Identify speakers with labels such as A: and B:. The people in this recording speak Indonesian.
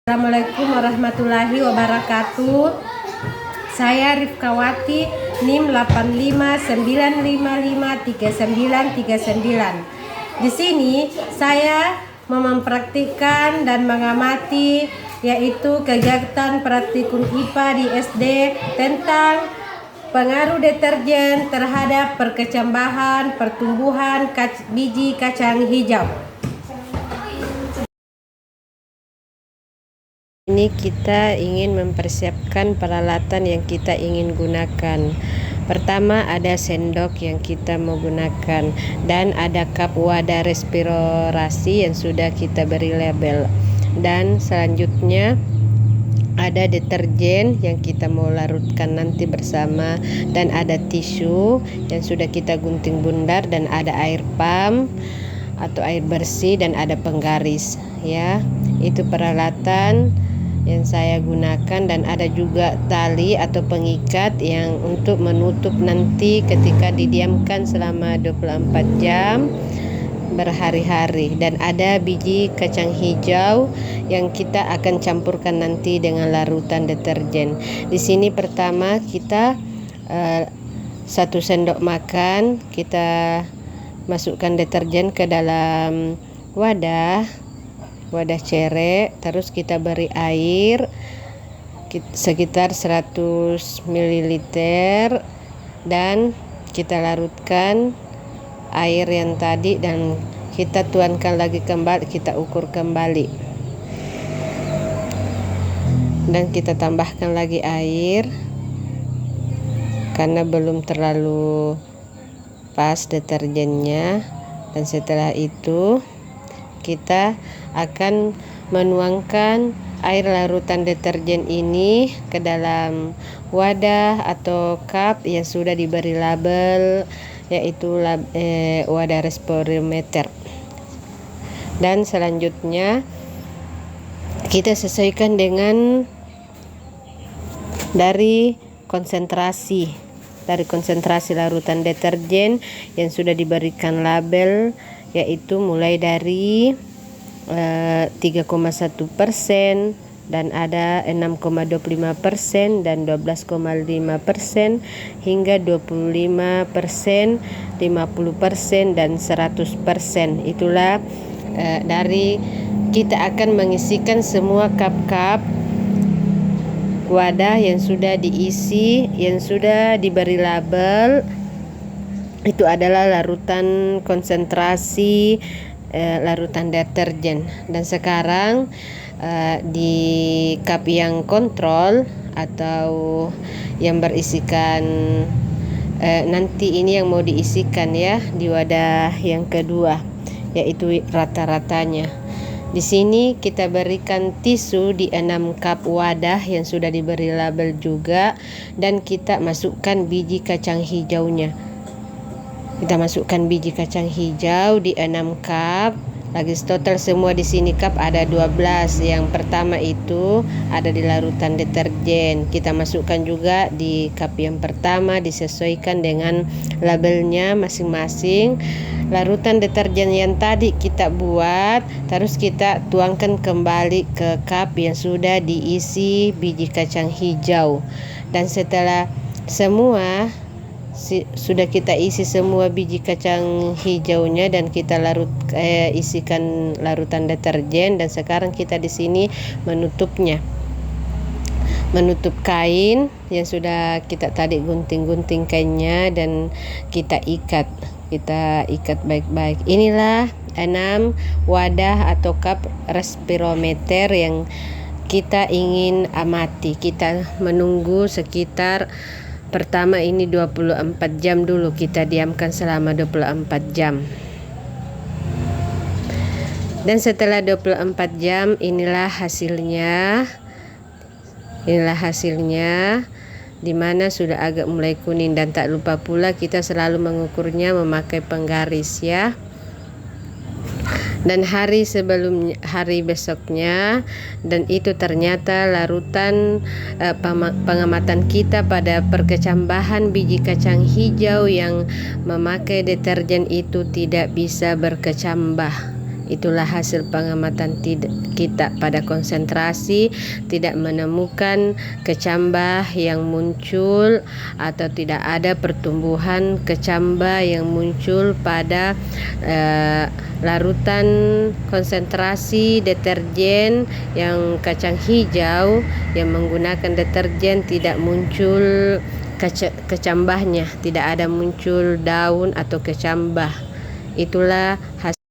A: Assalamualaikum warahmatullahi wabarakatuh. Saya Rifkawati, NIM 8595539939. Di sini saya mempraktikkan dan mengamati yaitu kegiatan praktikum IPA di SD tentang pengaruh deterjen terhadap perkecambahan pertumbuhan biji kacang hijau. Ini kita ingin mempersiapkan peralatan yang kita ingin gunakan. Pertama ada sendok yang kita mau gunakan, dan ada cup wadah respirasi yang sudah kita beri label. Dan selanjutnya ada deterjen yang kita mau larutkan nanti bersama, dan ada tisu yang sudah kita gunting bundar, dan ada air pump atau air bersih, dan ada penggaris ya. Itu peralatan yang saya gunakan, dan ada juga tali atau pengikat yang untuk menutup nanti ketika didiamkan selama 24 jam berhari-hari, dan ada biji kacang hijau yang kita akan campurkan nanti dengan larutan deterjen. Di sini pertama kita 1 sendok makan kita masukkan deterjen ke dalam wadah cerek, terus kita beri air sekitar 100 ml dan kita larutkan air yang tadi, dan kita tuangkan lagi kembali, kita ukur kembali, dan kita tambahkan lagi air karena belum terlalu pas deterjennya. Dan setelah itu kita akan menuangkan air larutan deterjen ini ke dalam wadah atau cup yang sudah diberi label, yaitu wadah respirometer. Dan selanjutnya kita sesuaikan dengan dari konsentrasi larutan deterjen yang sudah diberikan label, yaitu mulai dari 3,1% dan ada 6,25% dan 12,5% hingga 25%, 50% dan 100%. Itulah dari kita akan mengisikan semua cup-cup wadah yang sudah diisi, yang sudah diberi label. Itu adalah larutan konsentrasi larutan deterjen. Dan sekarang di cup yang kontrol atau yang berisikan nanti ini yang mau diisikan ya di wadah yang kedua, yaitu rata-ratanya. Di sini kita berikan tisu di 6 cup wadah yang sudah diberi label juga, dan kita masukkan biji kacang hijaunya. Kita masukkan biji kacang hijau di 6 cup. Lagi total semua di sini cup ada 12. Yang pertama itu ada di larutan deterjen. Kita masukkan juga di cup yang pertama, disesuaikan dengan labelnya masing-masing. Larutan deterjen yang tadi kita buat, terus kita tuangkan kembali ke cup yang sudah diisi biji kacang hijau. Dan setelah semua sudah kita isi semua biji kacang hijaunya, dan kita isikan larutan deterjen, dan sekarang kita di sini menutupnya, menutup kain yang sudah kita tadi gunting-gunting kainnya, dan kita ikat baik-baik. Inilah 6 wadah atau cup respirometer yang kita ingin amati. Kita menunggu sekitar pertama ini 24 jam dulu, kita diamkan selama 24 jam. Dan setelah 24 jam inilah hasilnya. Dimana sudah agak mulai kuning, dan tak lupa pula kita selalu mengukurnya memakai penggaris ya. Dan hari besoknya, dan itu ternyata larutan pengamatan kita pada perkecambahan biji kacang hijau yang memakai deterjen itu tidak bisa berkecambah. Itulah hasil pengamatan kita pada konsentrasi, tidak menemukan kecambah yang muncul atau tidak ada pertumbuhan kecambah yang muncul pada larutan konsentrasi deterjen yang kacang hijau yang menggunakan deterjen. Tidak muncul kecambahnya, tidak ada muncul daun atau kecambah. Itulah hasil